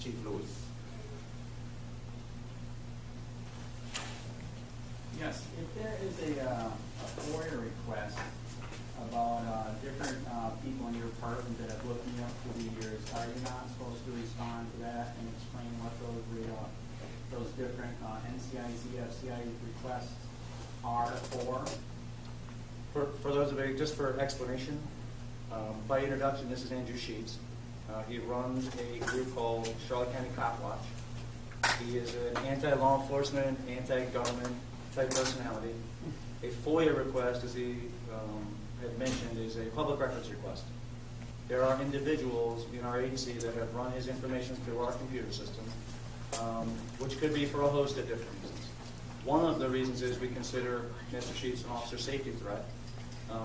Chief Lewis. Yes, if there is a FOIA request about different people in your department that have looked me up through the years, are you not supposed to respond to that and explain what those different NCIZ, FCI requests are for? For those of you, just for explanation, by introduction, this is Andrew Sheets. He runs a group called Charlotte County Cop Watch. He is an anti-law enforcement, anti-government type personality. A FOIA request, as he had mentioned, is a public records request. There are individuals in our agency that have run his information through our computer system, which could be for a host of different reasons. One of the reasons is we consider Mr. Sheets an officer safety threat.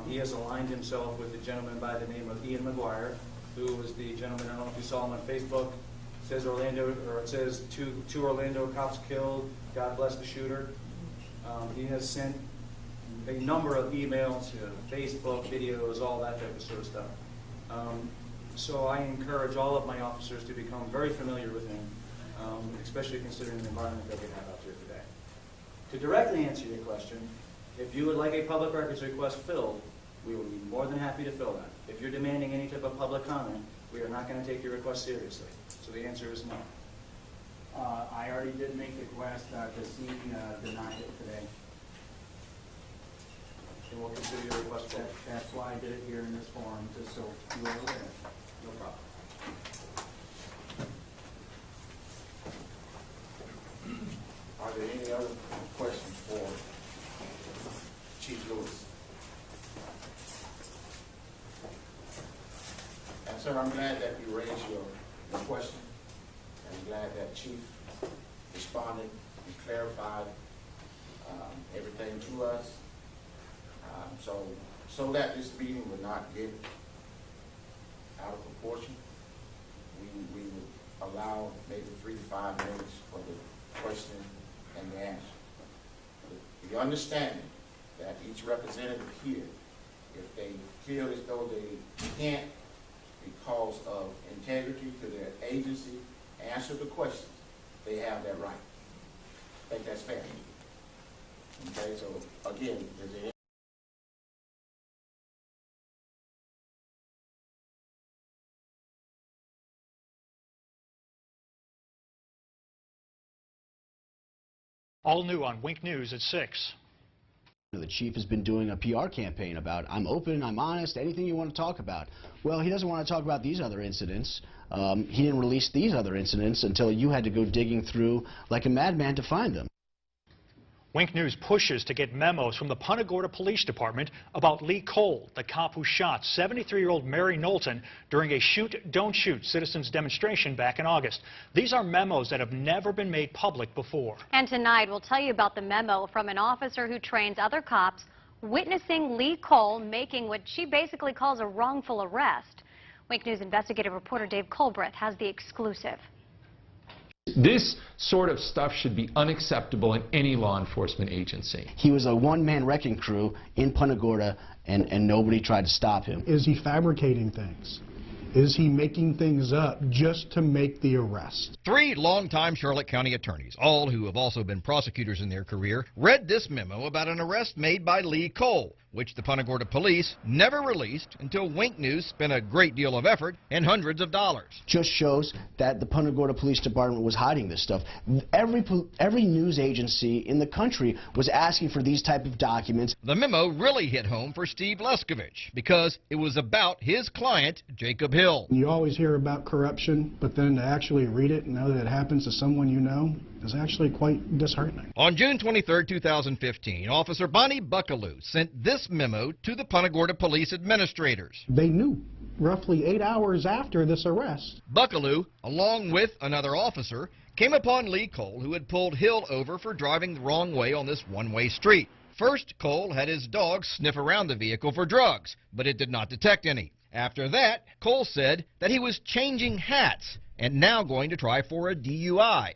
He has aligned himself with a gentleman by the name of Ian McGuire, who was the gentleman, I don't know if you saw him on Facebook. It says Orlando, or it says two Orlando cops killed, God bless the shooter. He has sent a number of emails, Facebook, videos, all that type of sort of stuff. So I encourage all of my officers to become very familiar with him, especially considering the environment that we have out here today. To directly answer your question, if you would like a public records request filled, we will be more than happy to fill that. If you're demanding any type of public comment, we are not going to take your request seriously. So the answer is no. I already did make the request. Cassie denied it today. And we'll consider your request filled. That's why I did it here in this forum, just so you are aware. No problem. Are there any other questions for Chief Lewis? And sir, I'm glad that you raised your question. I'm glad that Chief responded and clarified everything to us. So that this meeting would not get out of proportion, we would allow maybe 3 to 5 minutes for the question and the answer. The understanding that each representative here, if they feel as though they can't, because of integrity to their agency, answer the questions, they have that right. I think that's fair. Okay, so again, is there All new on Wink News at 6. The chief has been doing a PR campaign about, I'm open, I'm honest, anything you want to talk about. Well, he doesn't want to talk about these other incidents. He didn't release these other incidents until you had to go digging through like a madman to find them. Wink News pushes to get memos from the Punta Gorda Police Department about Lee Cole, the cop who shot 73-year-old Mary Knowlton during a shoot, don't shoot citizens demonstration back in August. These are memos that have never been made public before. And tonight we'll tell you about the memo from an officer who trains other cops witnessing Lee Cole making what she basically calls a wrongful arrest. Wink News investigative reporter Dave Colbreth has the exclusive. This sort of stuff should be unacceptable in any law enforcement agency. He was a one-man wrecking crew in Punta Gorda, and nobody tried to stop him. Is he fabricating things? Is he making things up just to make the arrest? 3 longtime Charlotte County attorneys, all who have also been prosecutors in their career, read this memo about an arrest made by Lee Cole, which the Punta Gorda police never released until Wink News spent a great deal of effort and hundreds of dollars. Just shows that the Punta Gorda Police Department was hiding this stuff. Every news agency in the country was asking for these type of documents. The memo really hit home for Steve Leskovich because it was about his client, Jacob Hill. You always hear about corruption, but then to actually read it and know that it happens to someone you know is actually quite disheartening. On June 23, 2015, Officer Bonnie Buckaloo sent this memo to the Punta Gorda police administrators. They knew roughly 8 hours after this arrest. Buckaloo, along with another officer, came upon Lee Cole, who had pulled Hill over for driving the wrong way on this one-way street. First, Cole had his dog sniff around the vehicle for drugs, but it did not detect any. After that, Cole said that he was changing hats and now going to try for a DUI.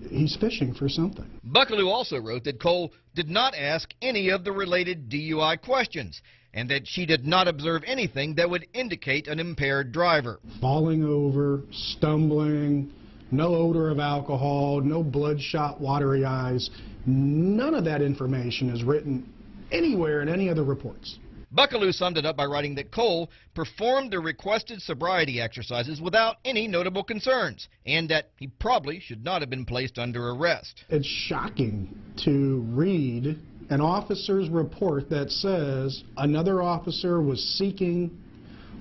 He's fishing for something. Buckaloo also wrote that Cole did not ask any of the related DUI questions and that she did not observe anything that would indicate an impaired driver. Falling over, stumbling, No odor of alcohol, no bloodshot, watery eyes. None of that information is written anywhere in any of the reports. Buckaloo summed it up by writing that Cole performed the requested sobriety exercises without any notable concerns, and that he probably should not have been placed under arrest. It's shocking to read an officer's report that says another officer was seeking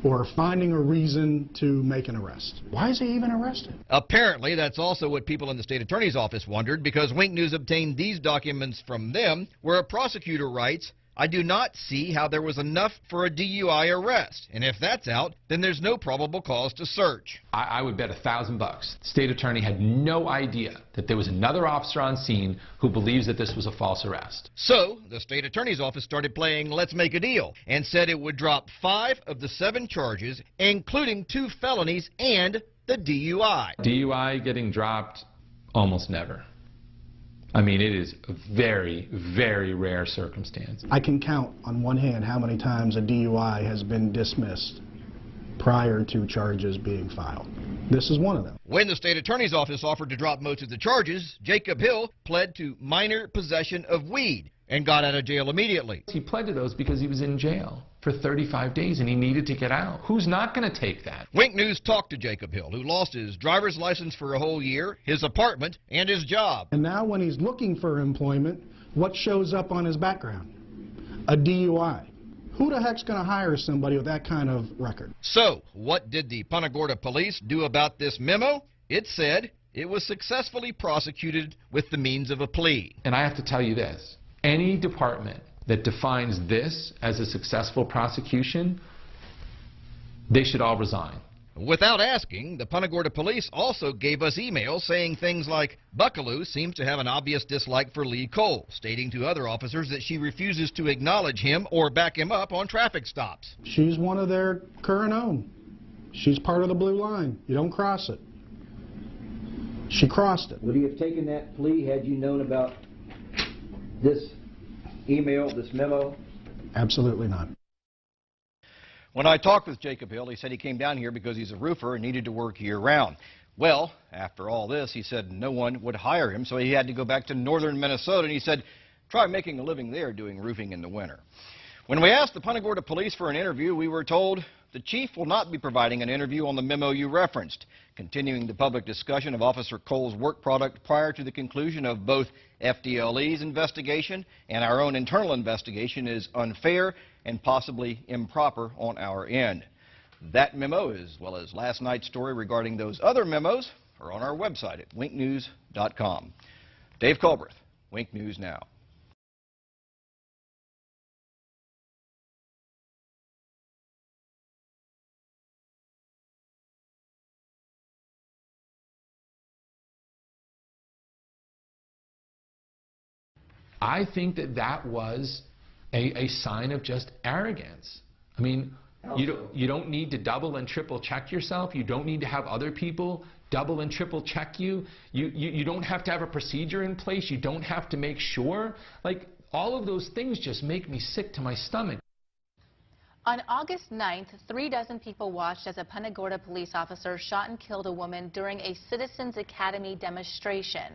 or finding a reason to make an arrest. Why is he even arrested? Apparently, that's also what people in the state attorney's office wondered, because Wink News obtained these documents from them, where a prosecutor writes, "I do not see how there was enough for a DUI arrest, and if that's out, then there's no probable cause to search." I would bet $1,000 the state attorney had no idea that there was another officer on scene who believes that this was a false arrest. So, the state attorney's office started playing Let's Make a Deal and said it would drop 5 of the 7 charges, including 2 felonies and the DUI. DUI getting dropped? Almost never. I mean, it is a very, very rare circumstance. I can count on one hand how many times a DUI has been dismissed prior to charges being filed. This is one of them. When the state attorney's office offered to drop most of the charges, Jacob Hill pled to minor possession of weed and got out of jail immediately. He pled to those because he was in jail for 35 days and he needed to get out. Who's not going to take that? Wink News talked to Jacob Hill, who lost his driver's license for a whole year, his apartment, and his job. And now when he's looking for employment, what shows up on his background? A DUI. Who the heck's going to hire somebody with that kind of record? So, what did the Punta Gorda police do about this memo? It said it was successfully prosecuted with the means of a plea. And I have to tell you this. Any department that defines this as a successful prosecution, they should all resign. Without asking, the Punta Gorda police also gave us emails saying things like, "Buckaloo seems to have an obvious dislike for Lee Cole," stating to other officers that she refuses to acknowledge him or back him up on traffic stops. She's one of their current own. She's part of the blue line. You don't cross it. She crossed it. Would he have taken that plea had you known about this email, this memo? Absolutely not. When I talked with Jacob Hill, he said he came down here because he's a roofer and needed to work year-round. Well, after all this, he said no one would hire him, so he had to go back to northern Minnesota, and he said, try making a living there doing roofing in the winter. When we asked the Punta Gorda police for an interview, we were told the chief will not be providing an interview on the memo you referenced, continuing the public discussion of Officer Cole's work product prior to the conclusion of both FDLE's investigation and our own internal investigation is unfair and possibly improper on our end. That memo, as well as last night's story regarding those other memos, are on our website at winknews.com. Dave Colbreth, Wink News Now. I think that that was a sign of just arrogance. I mean, you don't need to double and triple check yourself. You don't need to have other people double and triple check you. You don't have to have a procedure in place. You don't have to make sure. Like, all of those things just make me sick to my stomach. On August 9th, 3 dozen people watched as a Punta Gorda police officer shot and killed a woman during a Citizens Academy demonstration.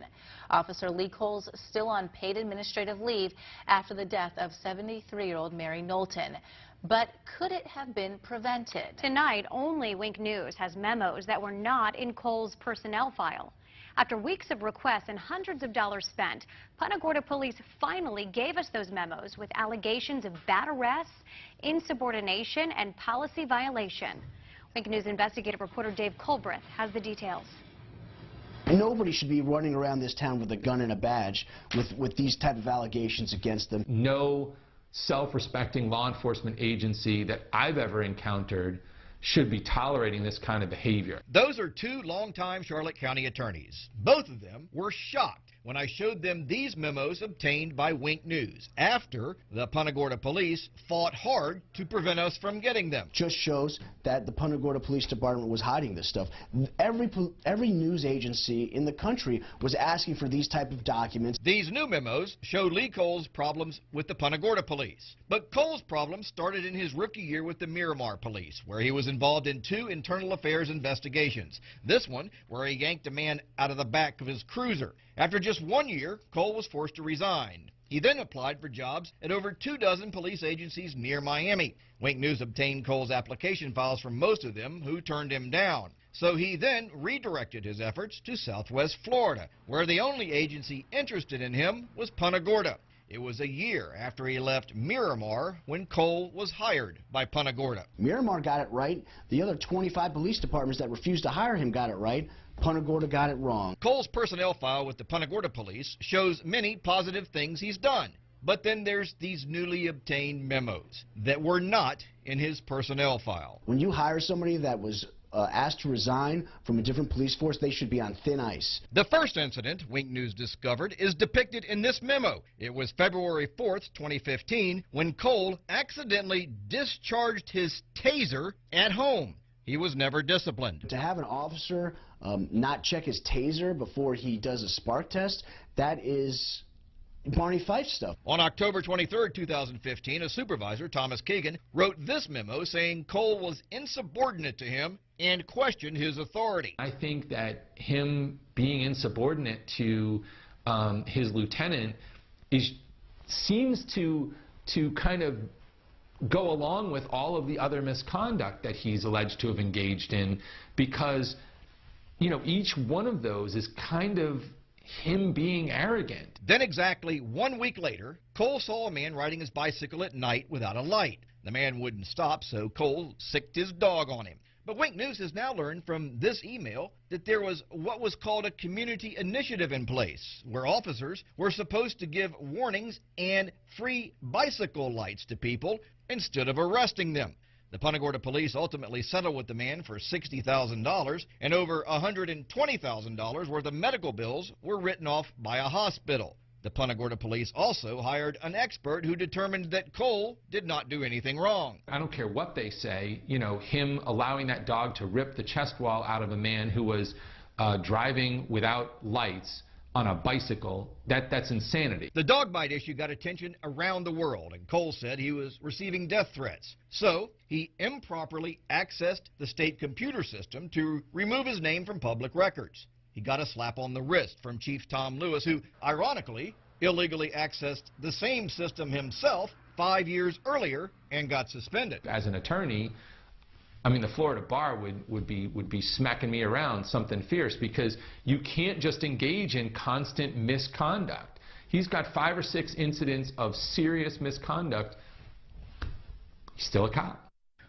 Officer Lee Cole's still on paid administrative leave after the death of 73-year-old Mary Knowlton. But could it have been prevented? Tonight, only Wink News has memos that were not in Cole's personnel file. After weeks of requests and hundreds of dollars spent, Punta Gorda police finally gave us those memos with allegations of bad arrests, insubordination, and policy violation. Wink News investigative reporter Dave Colbreth has the details. Nobody should be running around this town with a gun and a badge with these type of allegations against them. No self-respecting law enforcement agency that I've ever encountered should be tolerating this kind of behavior. Those are 2 longtime Charlotte County attorneys. Both of them were shocked when I showed them these memos obtained by Wink News after the Punta Gorda police fought hard to prevent us from getting them. Just shows that the Punta Gorda Police Department was hiding this stuff. Every news agency in the country was asking for these type of documents. These new memos show Lee Cole's problems with the Punta Gorda police. But Cole's problems started in his rookie year with the Miramar police, where he was involved in 2 internal affairs investigations. This one, where he yanked a man out of the back of his cruiser. After just 1 year, Cole was forced to resign. He then applied for jobs at over 24 police agencies near Miami. Wink News obtained Cole's application files from most of them, who turned him down. So he then redirected his efforts to Southwest Florida, where the only agency interested in him was Punta Gorda. It was a year after he left Miramar when Cole was hired by Punta Gorda. Miramar got it right. The other 25 police departments that refused to hire him got it right. Punta Gorda got it wrong. Cole's personnel file with the Punta Gorda police shows many positive things he's done. But then there's these newly obtained memos that were not in his personnel file. When you hire somebody that was asked to resign from a different police force, they should be on thin ice. The first incident Wink News discovered is depicted in this memo. It was February 4th, 2015, when Cole accidentally discharged his taser at home. He was never disciplined. To have an officer not check his taser before he does a spark test, that is Barney Fife stuff. On October 23, 2015, a supervisor, Thomas Keegan, wrote this memo saying Cole was insubordinate to him and questioned his authority. I think that him being insubordinate to his lieutenant seems to kind of go along with all of the other misconduct that he's alleged to have engaged in, because, you know, each one of those is kind of him being arrogant. Then exactly 1 week later, Cole saw a man riding his bicycle at night without a light. The man wouldn't stop, so Cole sicked his dog on him. But Wink News has now learned from this email that there was what was called a community initiative in place, where officers were supposed to give warnings and free bicycle lights to people instead of arresting them. The Punta Gorda police ultimately settled with the man for $60,000, and over $120,000 worth of medical bills were written off by a hospital. The Punta Gorda police also hired an expert who determined that Cole did not do anything wrong. I don't care what they say, you know, him allowing that dog to rip the chest wall out of a man who was driving without lights on a bicycle, that's insanity. The dog bite issue got attention around the world, and Cole said he was receiving death threats. So he improperly accessed the state computer system to remove his name from public records. He got a slap on the wrist from Chief Tom Lewis, who, ironically, illegally accessed the same system himself 5 years earlier and got suspended. As an attorney, I mean, the Florida bar would be smacking me around something fierce, because you can't just engage in constant misconduct. He's got 5 or 6 incidents of serious misconduct. He's still a cop.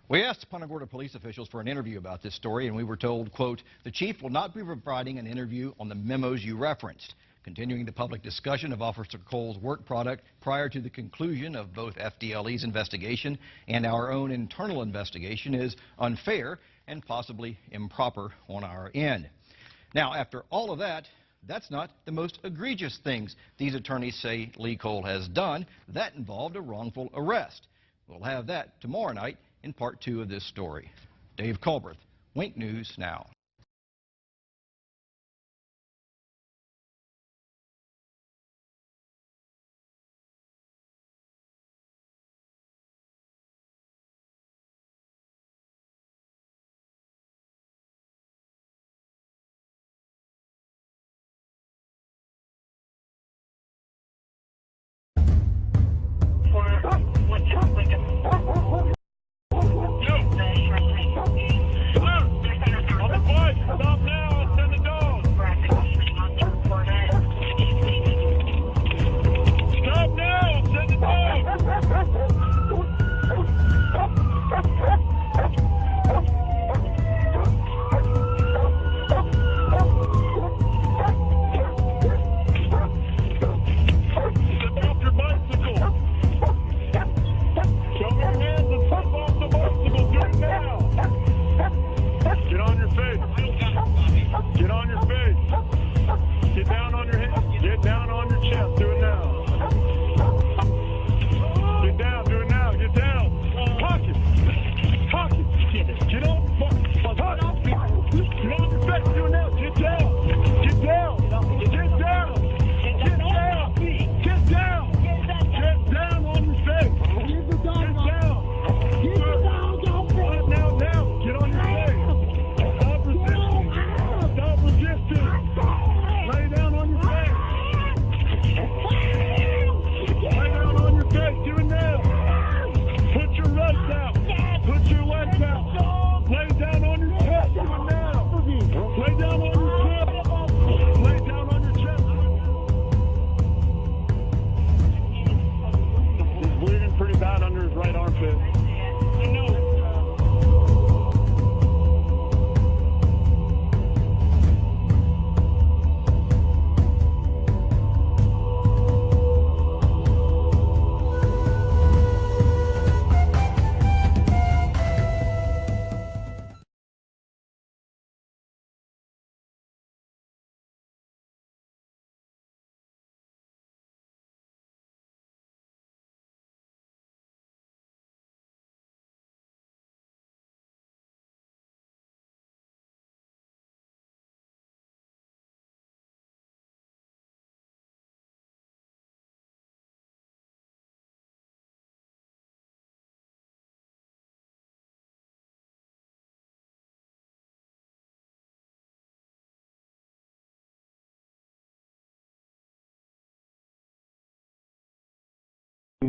We asked Punta Gorda police officials for an interview about this story, and we were told, quote, "The chief will not be providing an interview on the memos you referenced. Continuing the public discussion of Officer Cole's work product prior to the conclusion of both FDLE's investigation and our own internal investigation is unfair and possibly improper on our end." Now, after all of that, that's not the most egregious things these attorneys say Lee Cole has done. That involved a wrongful arrest. We'll have that tomorrow night in part 2 of this story. Dave Culbreth, Wink News Now.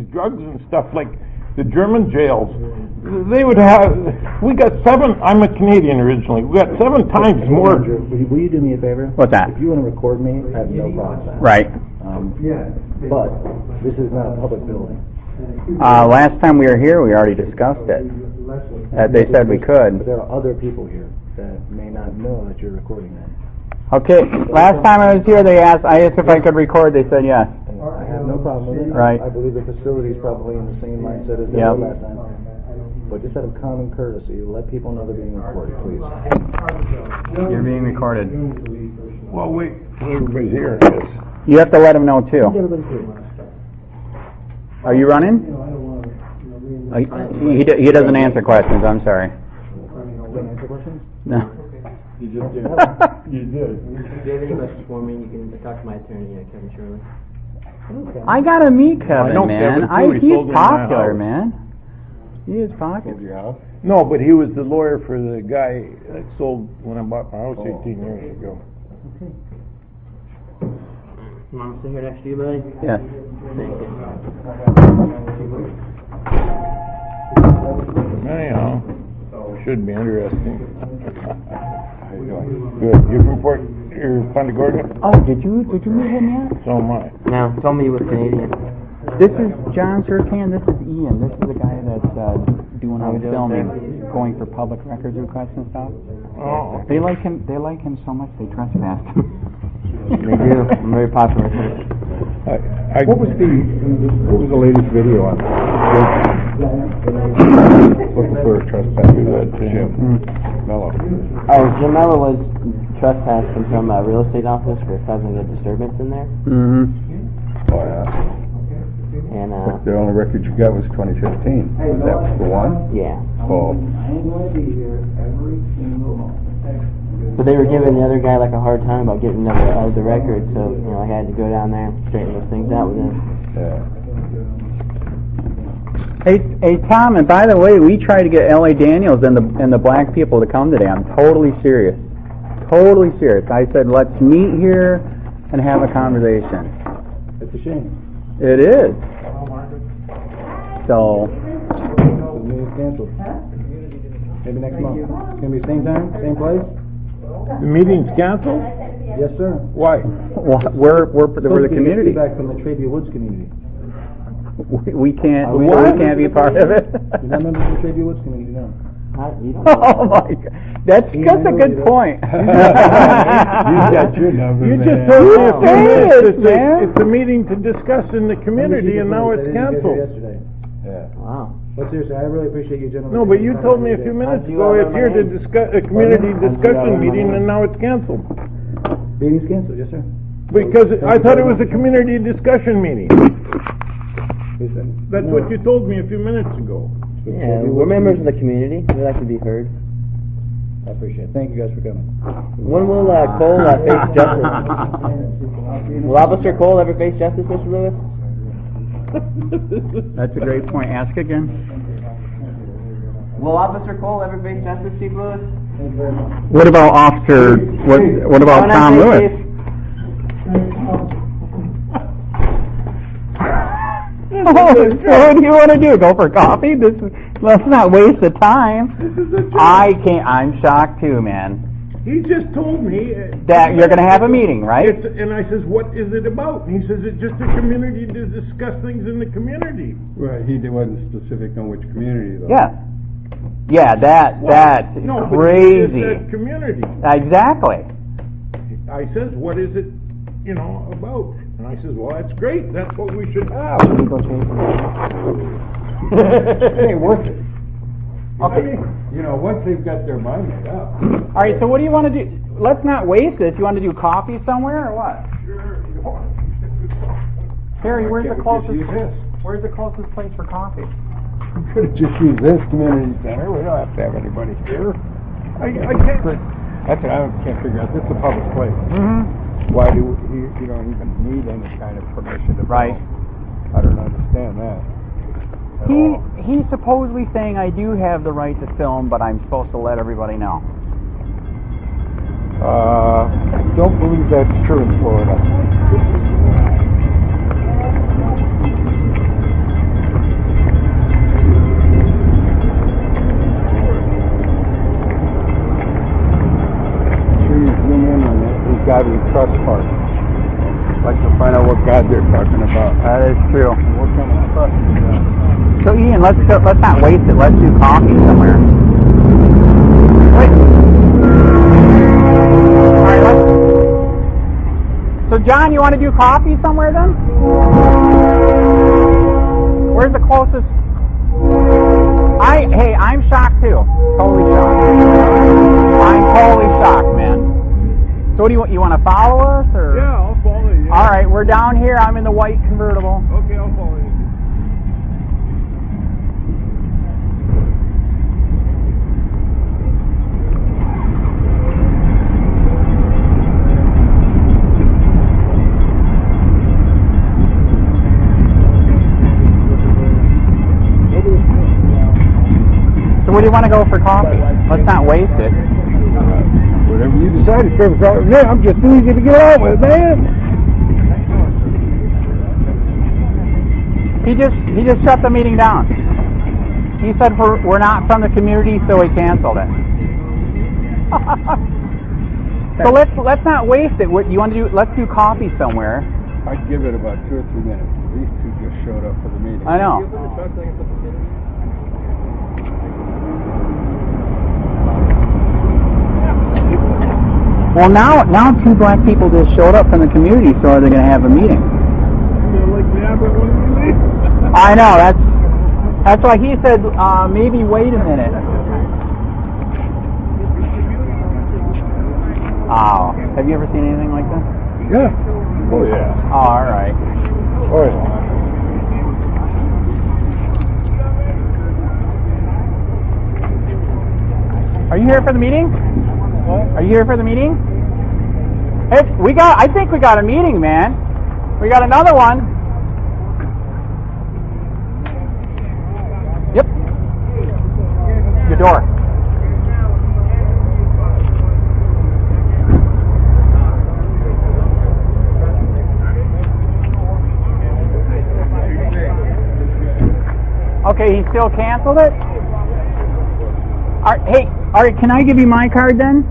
these drugs and stuff, like the German jails, they would have, we got 7, I'm a Canadian originally, we got 7 times more. Will you do me a favor? What's that? If you want to record me, I have no problem with that. Right. But this is not a public building. Last time we were here, we already discussed it. They said we could. But there are other people here that may not know that you're recording them. Okay, last time I was here, I asked if I could record, they said yes. I have no problem with it. Right. I believe the facility is probably in the same mindset as they Yep. were last time. But just out of common courtesy, let people know they're being recorded, please. You're being recorded. Well, wait, everybody's here. You have to let them know too. Are you running? He doesn't answer questions, I'm sorry. Answer questions? No. You just did. You did. If you have any questions for me, you can talk to my attorney, Kevin Shirley. I gotta meet Kevin, know man. Kevin, too. He He's sold in my popular, house. man. He is popular. No, but he was the lawyer for the guy that sold when I bought my house 18 years ago. You want me to sit here next to you, buddy? Yeah. Thank you. Anyhow, should be interesting. Good. You're from Punta Gorda? Oh, did you meet him yet? So am I. Now, tell me you were Canadian. This is John Sertan. This is Ian. This is the guy that's doing all the filming, going for public records requests and stuff. Oh. They like him. They like him so much they trespass him. They do. I'm very popular. What was the latest video on? Looking for a trespasser. Jim Mello. Oh, Jim Mello was trespassed from some real estate office for causing a disturbance in there. Mm-hmm. Oh, yeah. And The only record you got was 2015. That was the one? yeah. Oh. But they were giving the other guy like a hard time about getting the record, so I had to go down there and straighten those things out with him. Yeah. Hey, Tom. And by the way, we tried to get L.A. Daniels and the black people to come today. I'm totally serious. Totally serious. I said let's meet here and have a conversation. It's a shame. It is. So. The meeting's canceled. Maybe next month. It's going to be same time, same place? The meeting's canceled? Yes, sir. Why? Well, we're the community. Feedback from the Traybia Woods community. We can't be part of it. You're not members of the Traybia Woods community, no. Oh my God, that's a good point. You got your number, You man. just told me a few minutes, man. It's a meeting to discuss in the community, and now it's canceled. Yeah. Wow. But seriously, I really appreciate you gentlemen. No, but you told me a few minutes ago it's here to discuss a community discussion meeting, and now it's canceled. Meeting's canceled, yes, sir. Because I thought it was a community discussion meeting. That's what you told me a few minutes ago. Yeah, we're members of the community. We like to be heard. I appreciate it. Thank you guys for coming. When will Cole face justice? Will Officer Cole ever face justice, Mr. Lewis? That's a great point. Ask again. Will Officer Cole ever face justice, Chief Lewis? What about Officer? What about Tom Lewis? So what do you want to do? Go for coffee? Let's not waste the time. I'm shocked too, man. He just told me that you're going to have a meeting, right? And I says, what is it about? And he says, it's just a community to discuss things in the community. Right, he wasn't specific on which community, though. Yeah. Yeah, that's no, crazy. But he just said community. Exactly. I says, what is it, about? And I says, well, that's great. That's what we should have. It ain't worth it. Okay. Once they've got their mind made up. All right, so what do you want to do? Let's not waste this. You want to do coffee somewhere or what? Sure. Harry, where's the closest place for coffee? We could have just used this community center. We don't have to have anybody here. I can't. That's what I can't figure out. This is a public place. Mm-hmm. Why do you don't even need any kind of permission to Right. I don't understand that. He's supposedly saying I do have the right to film, but I'm supposed to let everybody know. Don't believe that's true in Florida. God we trust part. I'd like to find out what God they're talking about. That is true. What kind of trust is that? So Ian, let's not waste it. Let's do coffee somewhere. Wait. All right, so John, you want to do coffee somewhere then? Where's the closest? Hey, I'm shocked too. Totally shocked. I'm totally shocked, man. So what do you want to follow us or? Yeah, I'll follow you. All right, we're down here. I'm in the white convertible. Okay, I'll follow you. So where do you want to go for coffee? Let's not waste it. Whatever you decide, it's perfect. Yeah, I'm just easy to get along with, man. He just shut the meeting down. He said we're not from the community, so he canceled it. So let's not waste it. What you want to do? Let's do coffee somewhere. I'd give it about 2 or 3 minutes. These two just showed up for the meeting. I know. Well, now 2 black people just showed up from the community, so are they going to have a meeting? I know, that's why he said maybe wait a minute. Oh, have you ever seen anything like that? Yeah. Oh, yeah. Oh, all right. Oh, yeah. Are you here for the meeting? Are you here for the meeting? Hey, I think we got a meeting, man. We got another one. Yep. Your door. Okay, he still canceled it? All right, can I give you my card then?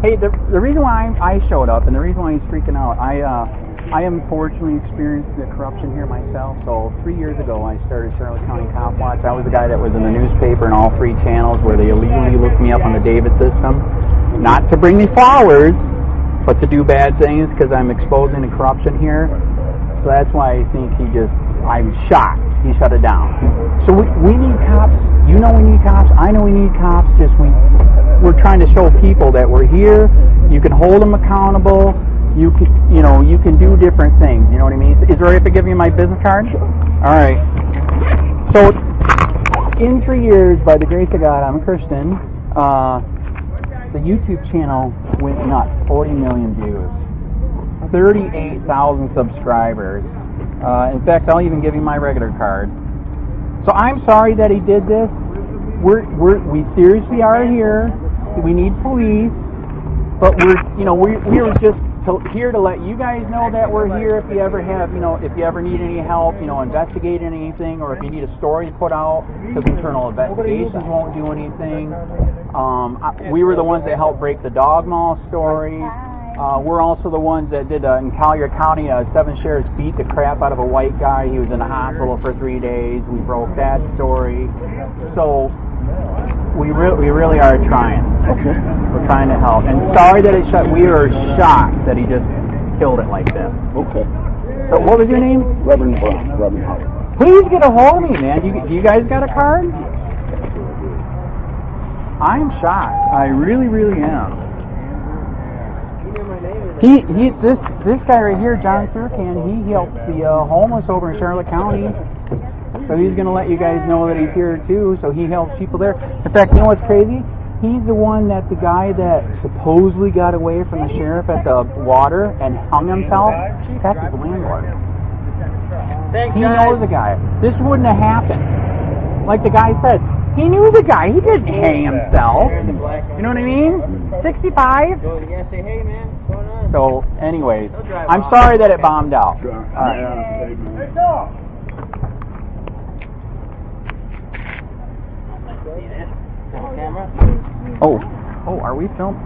Hey, the reason why I showed up and the reason why he's freaking out, I unfortunately experienced the corruption here myself. So 3 years ago, I started Charlotte County Cop Watch. I was the guy that was in the newspaper and all 3 channels where they illegally looked me up on the David system. Not to bring me flowers, but to do bad things because I'm exposing the corruption here. So that's why I think I'm shocked. He shut it down. So we need cops. You know we need cops. I know we need cops. We're trying to show people that we're here. You can hold them accountable. You can do different things. You know what I mean? Is it all right if I give you my business card? All right. So in 3 years, by the grace of God, I'm a Christian. The YouTube channel went nuts. 40 million views. 38,000 subscribers. In fact, I'll even give you my regular card. So I'm sorry that he did this. We seriously are here. We need police, but we were just here to let you guys know that we're here. If you ever have, if you ever need any help, investigating anything, or if you need a story put out, because internal investigations won't do anything. We were the ones that helped break the dog mall story. We're also the ones that did in Collier County, 7 sheriffs beat the crap out of a white guy. He was in the hospital for 3 days. We broke that story. So we really are trying. Okay. We're trying to help. And sorry that it shut. We are shocked that he just killed it like this. Okay. So what was your name? Reverend Brown. Reverend Howard. Please get a hold of me, man. Do you guys got a card? I'm shocked. I really, really am. This guy right here, John Surcan, he helps the homeless over in Charlotte County. So he's going to let you guys know that he's here too. So he helps people there. In fact, you know what's crazy? He's the one that the guy that supposedly got away from the sheriff at the water and hung himself. That's his landlord. He knows the guy. This wouldn't have happened. Like the guy said, he knew the guy. He didn't hang himself. You know what I mean? 65. So, anyways, I'm sorry that it bombed out. All right. Oh, are we filming?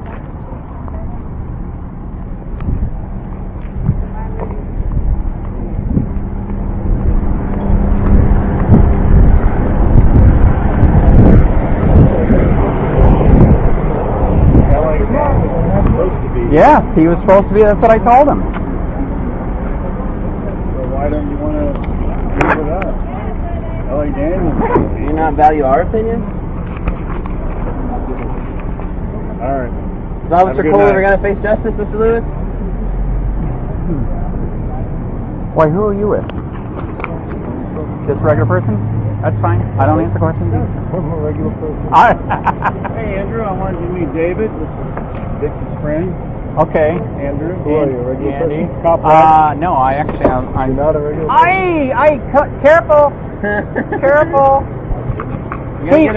Yes, he was supposed to be. That's what I told him. So why don't you want to leave with us? L.A. Daniels. Do you not value our opinion? All right. Is Officer Cole ever going to face justice, Mr. Lewis? Why, who are you with? Just a regular person? That's fine. I don't answer questions. I'm a regular person. Hey, Andrew, I wanted you to meet David. This is Dick's friend. Okay. Andrew, who are you, a regular Andy. person? Cop, right? No, I actually am. I'm You're not a regular person? Careful! Careful! Hey,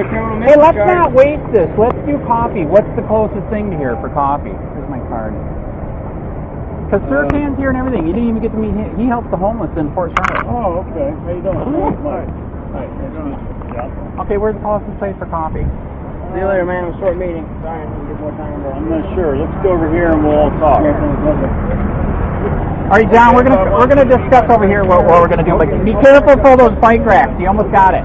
let's not waste this. Let's do coffee. What's the closest thing to here for coffee? Here's my card. Because Sir Can's here and everything. You didn't even get to meet him. He helps the homeless in Fort Charlotte. Oh, okay. How you doing? Hi. Hi. How you doing? Yeah. Okay, where's the closest place for coffee? See you later, man. It was a short meeting. Sorry, I didn't get more time. I'm not sure. Let's go over here and we'll all talk. All right, John, we're gonna discuss over here what we're gonna do. But be careful for those bike racks. You almost got it.